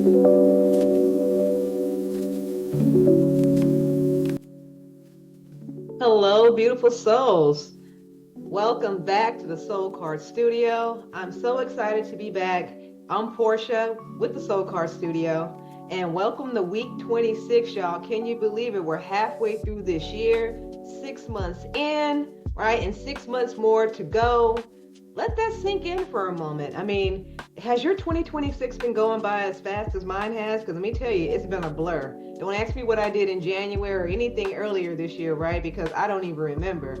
Hello, beautiful souls. Welcome back to the Soul Card Studio. I'm so excited to be back. I'm Portia with the Soul Card Studio, and welcome to week 26, y'all. Can you believe it? We're halfway through this year, 6 months in, right? And 6 months more to go. Let that sink in for a moment. I mean, has your 2026 been going by as fast as mine has? Because let me tell you, it's been a blur. Don't ask me what I did in January or anything earlier this year, right? Because I don't even remember.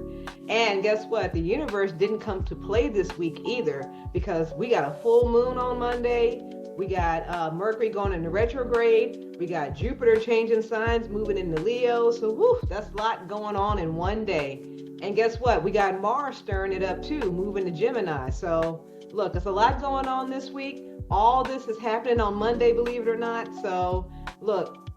And guess what? The universe didn't come to play this week either, because we got a full moon on Monday. We got Mercury going into retrograde. We got Jupiter changing signs, moving into Leo. So, whew, that's a lot going on in one day. And guess what? We got Mars stirring it up too, moving to Gemini. So, look, there's a lot going on this week. All this is happening on Monday, believe it or not. So, look,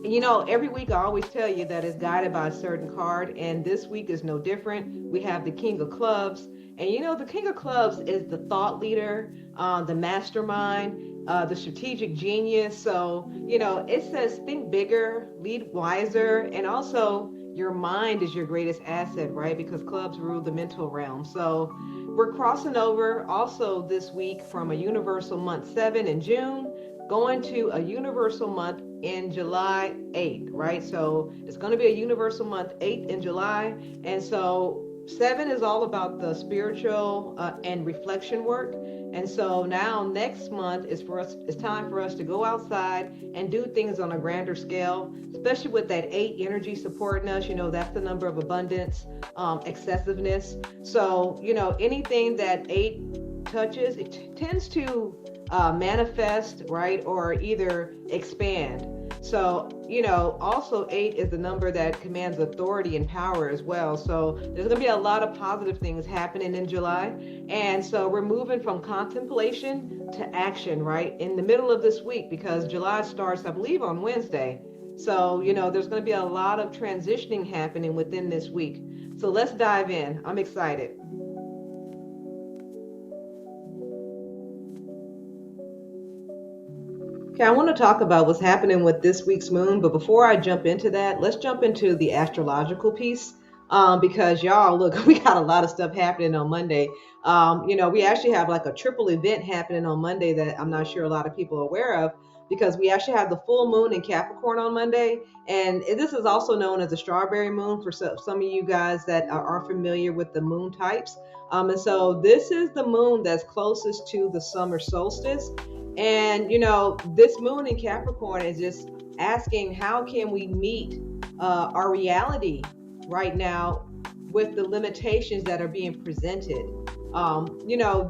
every week I always tell you that it's guided by a certain card, and this week is no different. We have the King of Clubs, and the King of Clubs is the thought leader, the mastermind, the strategic genius. So, it says think bigger, lead wiser, and also your mind is your greatest asset, right? Because clubs rule the mental realm. So, we're crossing over also this week from a universal month 7 in June going to a universal month in July 8th, right? So it's going to be a universal month 8 in July. And so 7 is all about the spiritual and reflection work. And so now next month is for us, it's time for us to go outside and do things on a grander scale, especially with that 8 energy supporting us. That's the number of abundance, excessiveness. So, anything that 8 touches, it tends to manifest, right, or either expand. So, also 8 is the number that commands authority and power as well. So there's going to be a lot of positive things happening in July. And so we're moving from contemplation to action, right, in the middle of this week, because July starts, I believe, on Wednesday. So, there's going to be a lot of transitioning happening within this week. So let's dive in. I'm excited. Okay, I want to talk about what's happening with this week's moon, but before I jump into that, let's jump into the astrological piece. Because y'all, look, we got a lot of stuff happening on Monday. We actually have like a triple event happening on Monday that I'm not sure a lot of people are aware of, because we actually have the full moon in Capricorn on Monday. And this is also known as the strawberry moon for some of you guys that are familiar with the moon types. And so this is the moon that's closest to the summer solstice. And this moon in Capricorn is just asking, how can we meet our reality right now with the limitations that are being presented?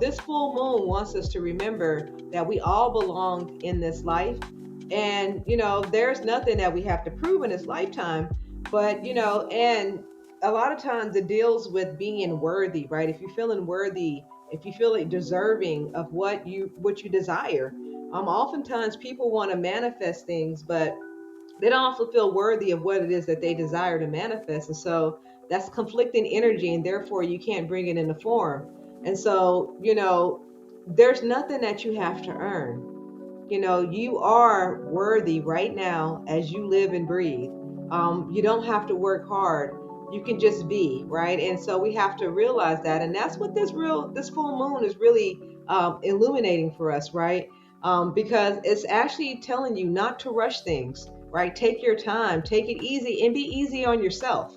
This full moon wants us to remember that we all belong in this life. And, there's nothing that we have to prove in this lifetime. But, and a lot of times it deals with being worthy, right? If you're feeling worthy, if you feel like deserving of what you desire. Oftentimes people want to manifest things, but they don't also feel worthy of what it is that they desire to manifest. And so that's conflicting energy, and therefore you can't bring it into form. And so, there's nothing that you have to earn. You are worthy right now as you live and breathe. You don't have to work hard. You can just be, right? And so we have to realize that. And that's what this full moon is really illuminating for us, right? Because it's actually telling you not to rush things, right? Take your time, take it easy, and be easy on yourself.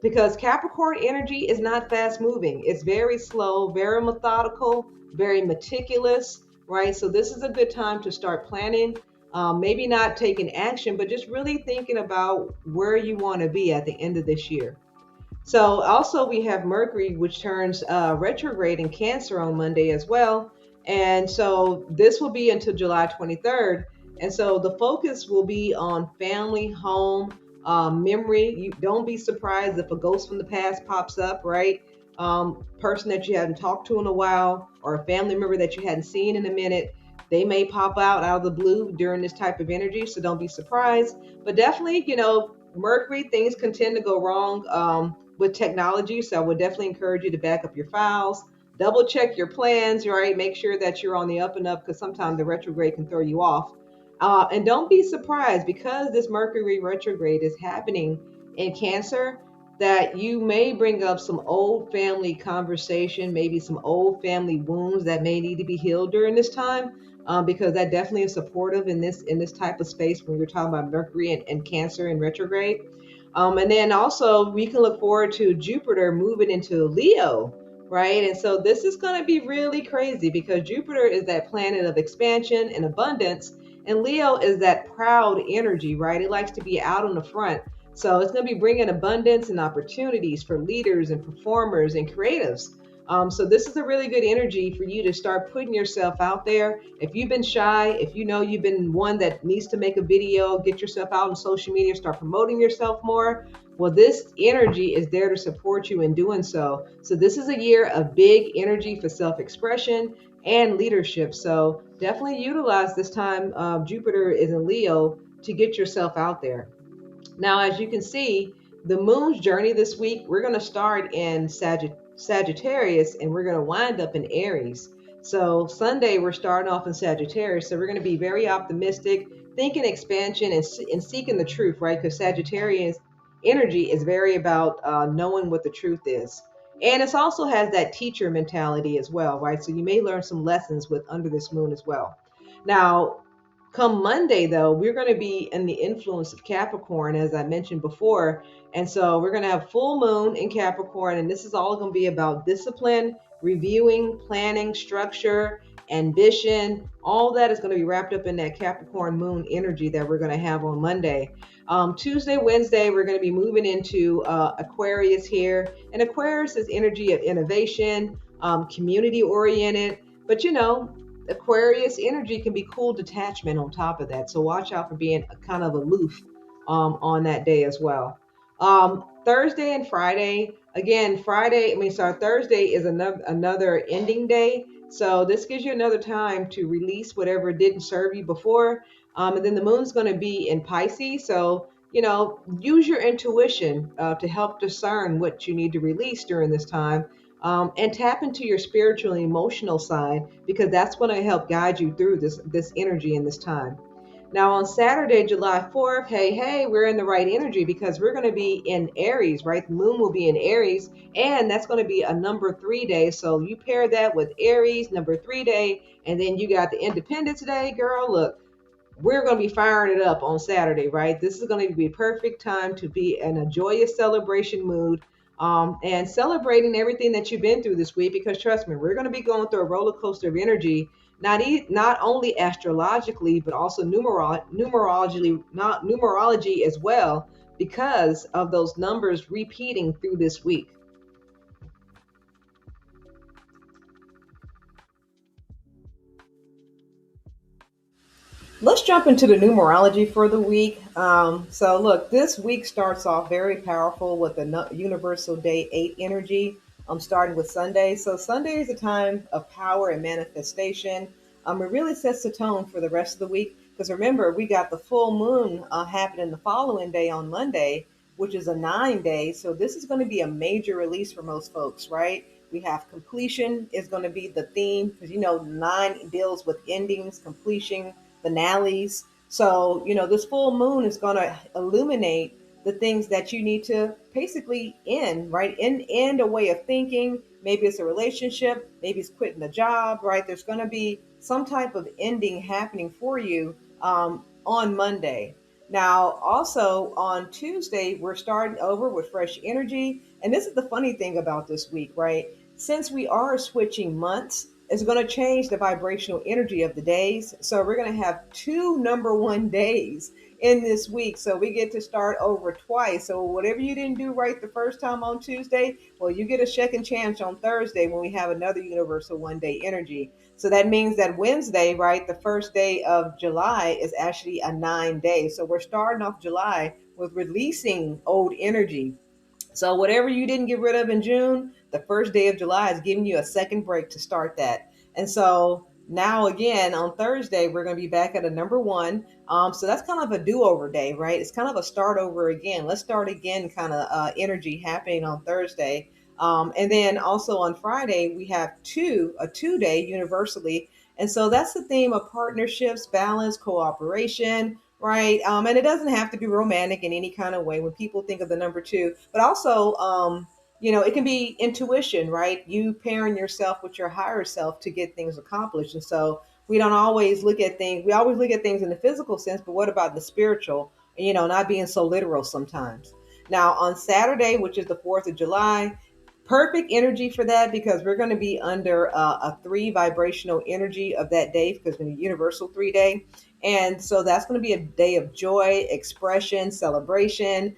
Because Capricorn energy is not fast moving. It's very slow, very methodical, very meticulous, right? So this is a good time to start planning, maybe not taking action, but just really thinking about where you want to be at the end of this year. So also we have Mercury, which turns retrograde in Cancer on Monday as well. And so this will be until July 23rd. And so the focus will be on family, home, memory. You don't be surprised if a ghost from the past pops up, right? Person that you haven't talked to in a while, or a family member that you hadn't seen in a minute. They may pop out of the blue during this type of energy, so don't be surprised. But definitely, Mercury, things can tend to go wrong with technology. So I would definitely encourage you to back up your files, double check your plans, right? Make sure that you're on the up and up, because sometimes the retrograde can throw you off. And don't be surprised because this Mercury retrograde is happening in Cancer that you may bring up some old family conversation, maybe some old family wounds that may need to be healed during this time, because that definitely is supportive in this type of space when you're talking about Mercury and Cancer in retrograde. And then also we can look forward to Jupiter moving into Leo, right? And so this is going to be really crazy because Jupiter is that planet of expansion and abundance, and Leo is that proud energy, right? It likes to be out on the front. So it's going to be bringing abundance and opportunities for leaders and performers and creatives. So this is a really good energy for you to start putting yourself out there. If you've been shy, if you know you've been one that needs to make a video, get yourself out on social media, start promoting yourself more. Well, this energy is there to support you in doing so. So this is a year of big energy for self-expression and leadership. So definitely utilize this time. Jupiter is in Leo to get yourself out there. Now, as you can see, the moon's journey this week, we're going to start in Sagittarius and we're going to wind up in Aries. So, Sunday, we're starting off in Sagittarius. So, we're going to be very optimistic, thinking expansion and seeking the truth, right? Because Sagittarius energy is very about knowing what the truth is. And it also has that teacher mentality as well, right? So, you may learn some lessons with under this moon as well. Now, come Monday, though, we're going to be in the influence of Capricorn, as I mentioned before. And so we're going to have full moon in Capricorn, and this is all going to be about discipline, reviewing, planning, structure, ambition. All that is going to be wrapped up in that Capricorn moon energy that we're going to have on Monday. Tuesday, Wednesday, we're going to be moving into Aquarius here. And Aquarius is energy of innovation, community oriented. But Aquarius energy can be cool detachment on top of that. So watch out for being kind of aloof on that day as well. Thursday and Friday, again, Thursday is another ending day. So this gives you another time to release whatever didn't serve you before. And then the moon's going to be in Pisces. So, use your intuition to help discern what you need to release during this time, and tap into your spiritual and emotional side because that's going to help guide you through this energy in this time. Now on Saturday, July 4th, hey, we're in the right energy because we're going to be in Aries, right? The moon will be in Aries, and that's going to be a number 3 day. So you pair that with Aries, number 3 day, and then you got the Independence Day, girl. Look, we're going to be firing it up on Saturday, right? This is going to be a perfect time to be in a joyous celebration mood, and celebrating everything that you've been through this week. Because trust me, we're going to be going through a roller coaster of energy, not only astrologically, but also numerology as well, because of those numbers repeating through this week. Let's jump into the numerology for the week. So, look, this week starts off very powerful with the Universal Day 8 energy, starting with Sunday. So, Sunday is a time of power and manifestation. It really sets the tone for the rest of the week because remember, we got the full moon happening the following day on Monday, which is a 9 day. So, this is going to be a major release for most folks, right? We have completion is going to be the theme because nine deals with endings, completion, finales. So, this full moon is going to illuminate the things that you need to basically end, right? End a way of thinking. Maybe it's a relationship, maybe it's quitting a job, right? There's going to be some type of ending happening for you on Monday. Now, also on Tuesday, we're starting over with fresh energy. And this is the funny thing about this week, right? Since we are switching months, it's going to change the vibrational energy of the days. So we're going to have two number one days in this week. So we get to start over twice. So whatever you didn't do right the first time on Tuesday, well, you get a second chance on Thursday when we have another universal 1 day energy. So that means that Wednesday, right, the first day of July is actually a 9 day. So we're starting off July with releasing old energy. So whatever you didn't get rid of in June, the first day of July is giving you a second break to start that. And so now again on Thursday, we're going to be back at a number one. So that's kind of a do-over day, right? It's kind of a start over again. Let's start again kind of energy happening on Thursday. And then also on Friday, we have a 2 day universally. And so that's the theme of partnerships, balance, cooperation, right? And it doesn't have to be romantic in any kind of way when people think of the number two, but also, it can be intuition, right? You pairing yourself with your higher self to get things accomplished. And so we don't always look at things, we always look at things in the physical sense, but what about the spiritual? Not being so literal sometimes. Now, on Saturday, which is the 4th of July, perfect energy for that because we're going to be under a three vibrational energy of that day because we're a universal 3 day. And so that's going to be a day of joy, expression, celebration.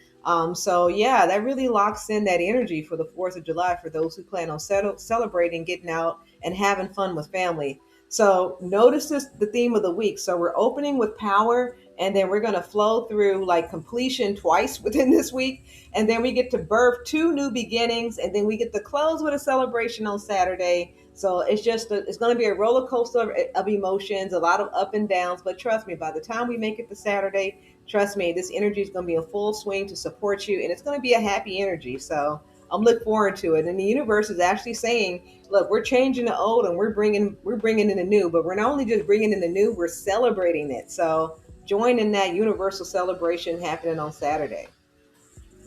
So, yeah, that really locks in that energy for the 4th of July for those who plan on celebrating, getting out, and having fun with family. So, notice this the theme of the week. So, we're opening with power, and then we're going to flow through like completion twice within this week, and then we get to birth two new beginnings, and then we get to close with a celebration on Saturday. So it's going to be a roller coaster of emotions, a lot of up and downs, but trust me, by the time we make it to Saturday, trust me, this energy is going to be in full swing to support you, and it's going to be a happy energy. So I'm looking forward to it. And the universe is actually saying, look, we're changing the old and we're bringing in the new, but we're not only just bringing in the new, we're celebrating it. So join in that universal celebration happening on Saturday.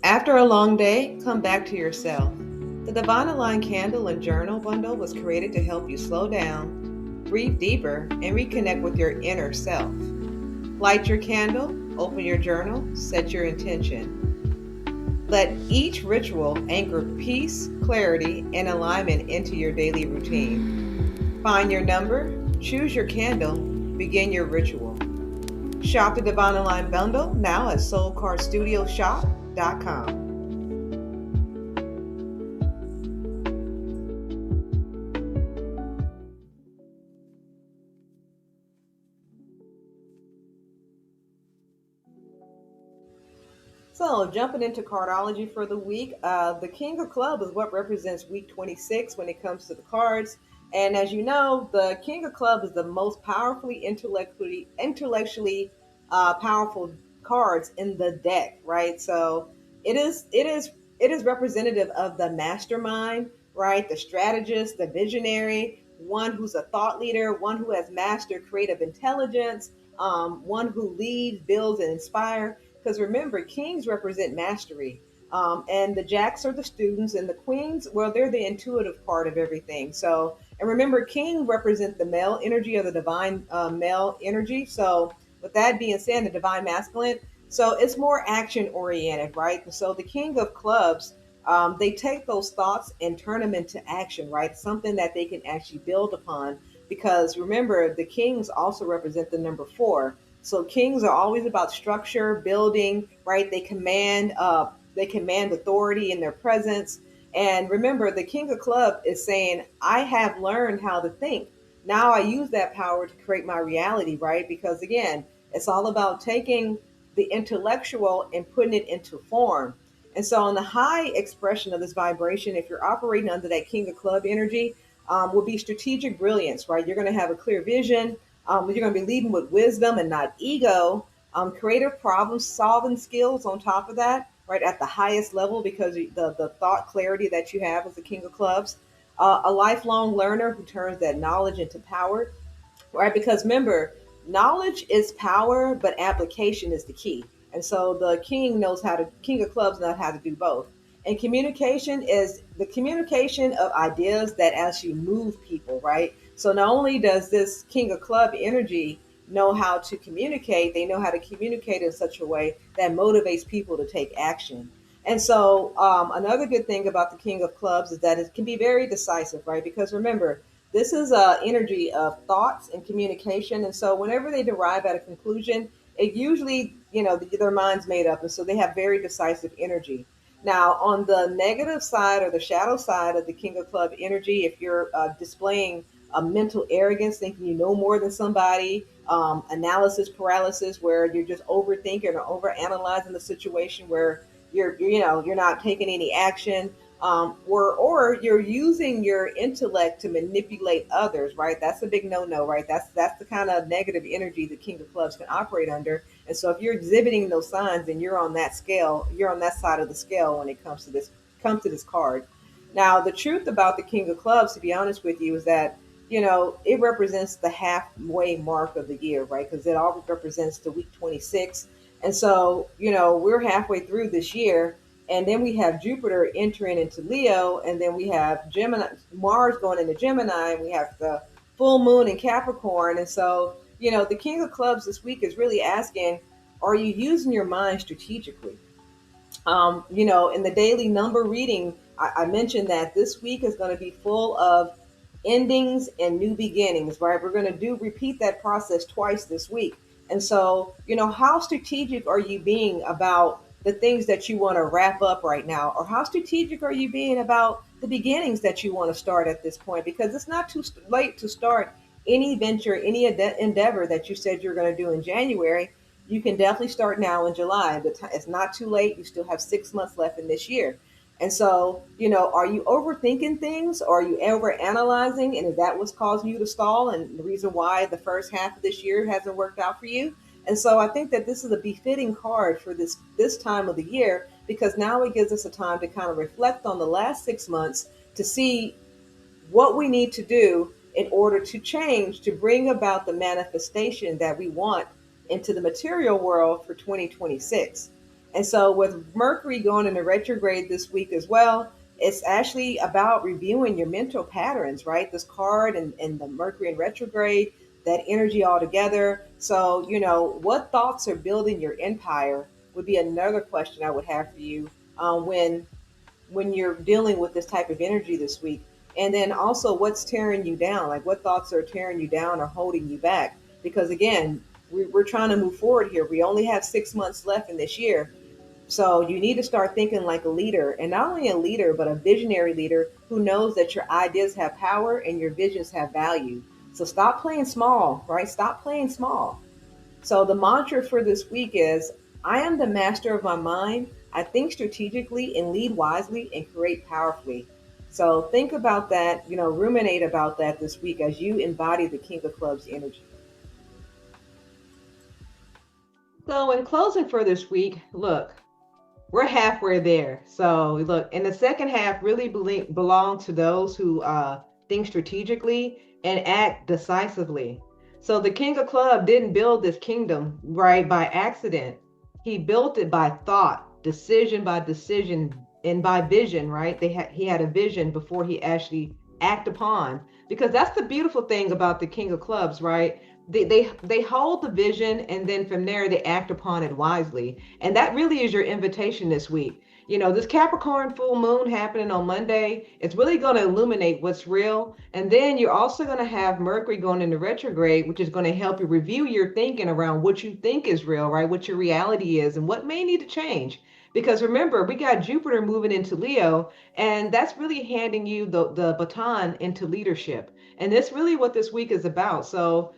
After a long day, come back to yourself. The Divine Align Candle and Journal Bundle was created to help you slow down, breathe deeper, and reconnect with your inner self. Light your candle, open your journal, set your intention. Let each ritual anchor peace, clarity, and alignment into your daily routine. Find your number, choose your candle, begin your ritual. Shop the Divine Align Bundle now at soulcardstudioshop.com. So, jumping into cardology for the week, the King of Club is what represents week 26 when it comes to the cards. And as you know, the King of Club is the most powerfully intellectually powerful cards in the deck, right? So it is representative of the mastermind, right? The strategist, the visionary, one who's a thought leader, one who has mastered creative intelligence, one who leads, builds, and inspires. Because remember, kings represent mastery, and the jacks are the students, and the queens, well, they're the intuitive part of everything. So, and remember, king represent the male energy of the divine male energy. So, with that being said, the divine masculine, so it's more action oriented, right? So, the king of clubs, they take those thoughts and turn them into action, right? Something that they can actually build upon. Because remember, the kings also represent the number four. So kings are always about structure, building, right? They command authority in their presence. And remember, the king of club is saying, I have learned how to think. Now I use that power to create my reality, right? Because again, it's all about taking the intellectual and putting it into form. And so, on the high expression of this vibration, if you're operating under that king of club energy, will be strategic brilliance, right? You're going to have a clear vision. You're going to be leading with wisdom and not ego. Creative problem solving skills on top of that, right, at the highest level because the thought clarity that you have as the king of clubs. A lifelong learner who turns that knowledge into power, right? Because remember, knowledge is power, but application is the key. And so the king of clubs knows how to do both. And communication is the communication of ideas that actually move people, right? So not only does this king of club energy know how to communicate, they know how to communicate in such a way that motivates people to take action. And so, another good thing about the King of Clubs is that it can be very decisive, right? Because remember, this is a energy of thoughts and communication, and so whenever they derive at a conclusion, it usually, their mind's made up, and so they have very decisive energy. Now, on the negative side or the shadow side of the King of Club energy, if you're displaying a mental arrogance, thinking you know more than somebody, analysis paralysis, where you're just overthinking or overanalyzing the situation, where you're not taking any action, or you're using your intellect to manipulate others, right? That's a big no-no, right? That's the kind of negative energy the King of Clubs can operate under. And so if you're exhibiting those signs, then you're on that scale, you're on that side of the scale when it comes to this card. Now, the truth about the King of Clubs, to be honest with you, is that it represents the halfway mark of the year, right? Because it all represents the week 26. And so, we're halfway through this year. And then we have Jupiter entering into Leo. And then we have Gemini, Mars going into Gemini. And we have the full moon in Capricorn. And so, the King of Clubs this week is really asking, are you using your mind strategically? In the daily number reading, I mentioned that this week is going to be full of endings and new beginnings, right? We're going to repeat that process twice this week. And so, how strategic are you being about the things that you want to wrap up right now? Or how strategic are you being about the beginnings that you want to start at this point? Because it's not too late to start any venture, any endeavor that you said you're going to do in January. You can definitely start now in July. It's not too late. You still have 6 months left in this year. And so, are you overthinking things? Or are you over analyzing? And is that what's causing you to stall and the reason why the first half of this year hasn't worked out for you? And so I think that this is a befitting card for this time of the year, because now it gives us a time to kind of reflect on the last 6 months to see what we need to do in order to change, to bring about the manifestation that we want into the material world for 2026. And so, with Mercury going into retrograde this week as well, it's actually about reviewing your mental patterns, right? This card and the Mercury in retrograde, that energy all together. So, what thoughts are building your empire would be another question I would have for you when you're dealing with this type of energy this week. And then also, what's tearing you down? Like, what thoughts are tearing you down or holding you back? Because again, we're trying to move forward here. We only have 6 months left in this year. So you need to start thinking like a leader, and not only a leader, but a visionary leader who knows that your ideas have power and your visions have value. So stop playing small, right? Stop playing small. So the mantra for this week is, I am the master of my mind. I think strategically and lead wisely and create powerfully. So think about that, ruminate about that this week as you embody the King of Clubs energy. So, in closing for this week, look, we're halfway there. So, look, and the second half really belongs to those who think strategically and act decisively. So, the King of Club didn't build this kingdom, right, by accident. He built it by thought, decision by decision, and by vision, right? He had a vision before he actually act upon. Because that's the beautiful thing about the King of Clubs, right? They hold the vision, and then from there they act upon it wisely. And that really is your invitation this week. This Capricorn full moon happening on Monday, it's really going to illuminate what's real. And then you're also going to have Mercury going into retrograde, which is going to help you review your thinking around what you think is real, right? What your reality is and what may need to change. Because remember, we got Jupiter moving into Leo, and that's really handing you the baton into leadership. And that's really what this week is about. So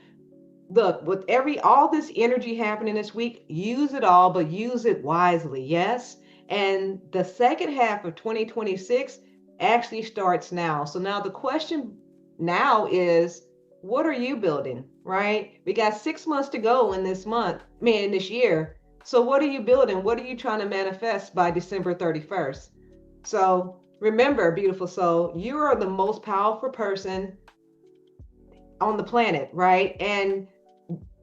look, with all this energy happening this week, use it all, but use it wisely. Yes. And the second half of 2026 actually starts now. So now the question now is, what are you building? Right? We got 6 months to go in this month, in this year. So what are you building? What are you trying to manifest by December 31st? So remember, beautiful soul, you are the most powerful person on the planet, right? And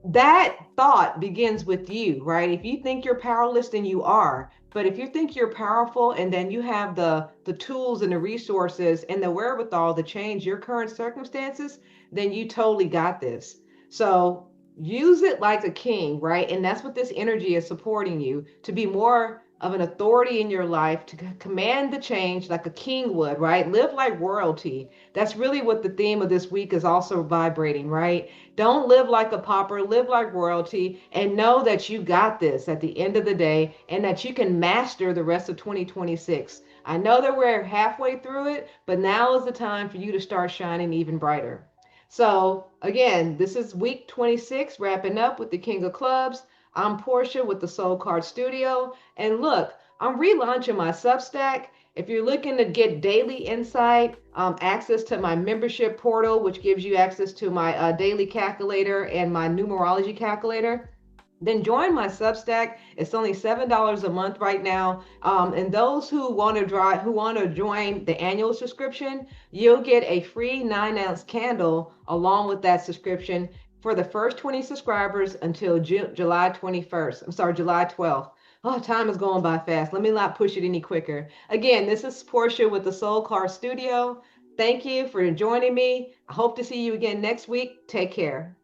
that thought begins with you, right? If you think you're powerless, then you are. But if you think you're powerful, and then you have the tools and the resources and the wherewithal to change your current circumstances, then you totally got this. So use it like a king, right? And that's what this energy is supporting you to be more of an authority in your life, to command the change like a king would, right? Live like royalty. That's really what the theme of this week is also vibrating, right? Don't live like a pauper, live like royalty, and know that you got this at the end of the day, and that you can master the rest of 2026. I know that we're halfway through it, but now is the time for you to start shining even brighter. So, again, this is week 26, wrapping up with the King of Clubs. I'm Portia with the Soul Card Studio. And look, I'm relaunching my Substack. If you're looking to get daily insight, access to my membership portal, which gives you access to my daily calculator and my numerology calculator, then join my Substack. It's only $7 a month right now. And those who want to join the annual subscription, you'll get a free 9-ounce candle along with that subscription for the first 20 subscribers until July 21st. I'm sorry, July 12th. Oh, time is going by fast. Let me not push it any quicker. Again, this is Portia with the Soul Car Studio. Thank you for joining me. I hope to see you again next week. Take care.